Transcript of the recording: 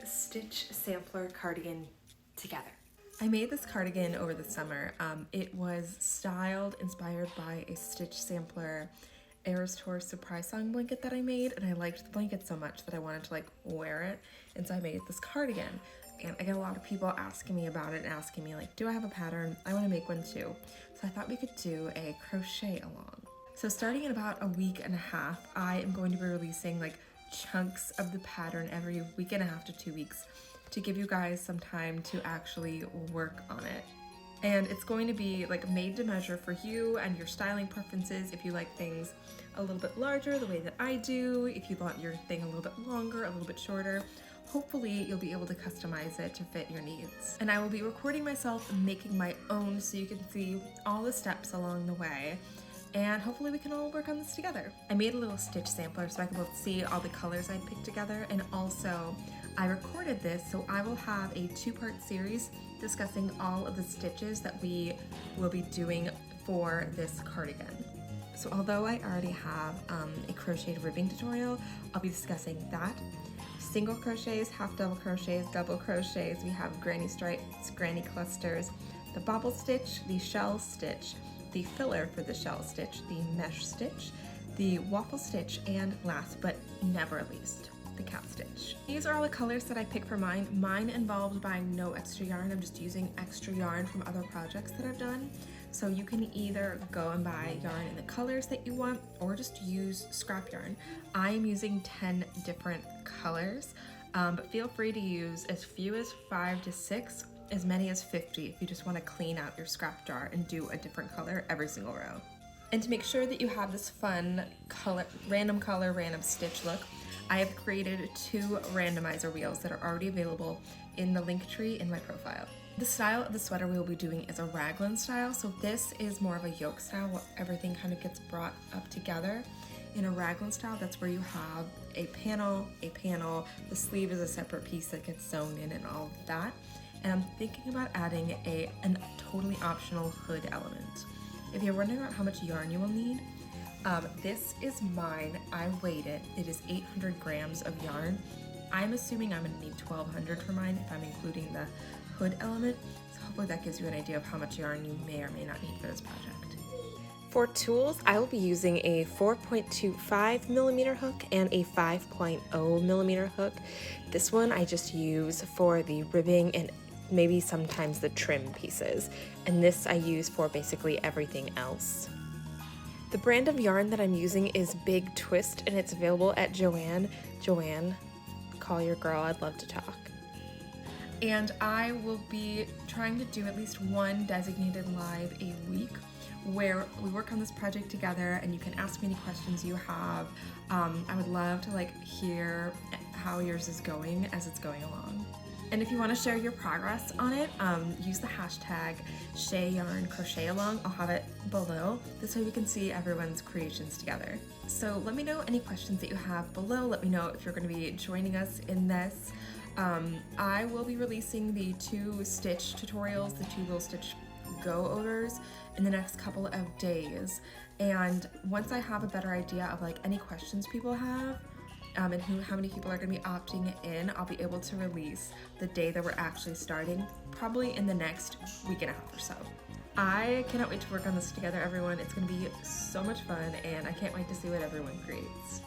stitch sampler cardigan together. I made this cardigan over the summer. It was inspired by a stitch sampler Eras Tour surprise song blanket that I made, and I liked the blanket so much that I wanted to wear it, and so I made this cardigan. And I get a lot of people asking me about it and asking me do I have a pattern? I want to make one too. So I thought we could do a crochet along. So starting in about a week and a half, I am going to be releasing chunks of the pattern every week and a half to 2 weeks to give you guys some time to actually work on it. And it's going to be made to measure for you and your styling preferences. If you like things a little bit larger, the way that I do, if you want your thing a little bit longer, a little bit shorter, hopefully you'll be able to customize it to fit your needs. And I will be recording myself making my own so you can see all the steps along the way. And hopefully we can all work on this together. I made a little stitch sampler so I can both see all the colors I picked together, and also I recorded this so I will have a 2-part series discussing all of the stitches that we will be doing for this cardigan. So although I already have a crocheted ribbing tutorial, I'll be discussing that. Single crochets, half double crochets, double crochets, we have granny stripes, granny clusters, the bobble stitch, the shell stitch, the filler for the shell stitch, the mesh stitch, the waffle stitch, and last but never least, the cap stitch. These are all the colors that I picked for mine. Mine involved buying no extra yarn. I'm just using extra yarn from other projects that I've done. So you can either go and buy yarn in the colors that you want or just use scrap yarn. I am using 10 different colors, but feel free to use as few as 5 to 6, as many as 50 if you just want to clean out your scrap jar and do a different color every single row. And to make sure that you have this fun random color, random stitch look, I have created 2 randomizer wheels that are already available in the link tree in my profile. The style of the sweater we will be doing is a raglan style, so this is more of a yoke style where everything kind of gets brought up together. In a raglan style, that's where you have a panel, the sleeve is a separate piece that gets sewn in and all of that. And I'm thinking about adding a totally optional hood element. If you're wondering about how much yarn you will need, this is mine. I weighed it. It is 800 grams of yarn. I'm assuming I'm gonna need 1200 for mine if I'm including the hood element. So hopefully that gives you an idea of how much yarn you may or may not need for this project. For tools, I will be using a 4.25 millimeter hook and a 5.0 millimeter hook. This one I just use for the ribbing and maybe sometimes the trim pieces. And this I use for basically everything else. The brand of yarn that I'm using is Big Twist, and it's available at Joann. Joann, call your girl, I'd love to talk. And I will be trying to do at least one designated live a week where we work on this project together and you can ask me any questions you have. I would love to hear how yours is going as it's going along. And if you want to share your progress on it, use the hashtag #ShayYarnCrochetAlong. I'll have it below. This way we can see everyone's creations together. So let me know any questions that you have below. Let me know if you're going to be joining us in this. I will be releasing the 2 stitch tutorials, the 2 little stitch go overs in the next couple of days. And once I have a better idea of any questions people have, and how many people are going to be opting in, I'll be able to release the day that we're actually starting, probably in the next week and a half or so. I cannot wait to work on this together, everyone. It's going to be so much fun, and I can't wait to see what everyone creates.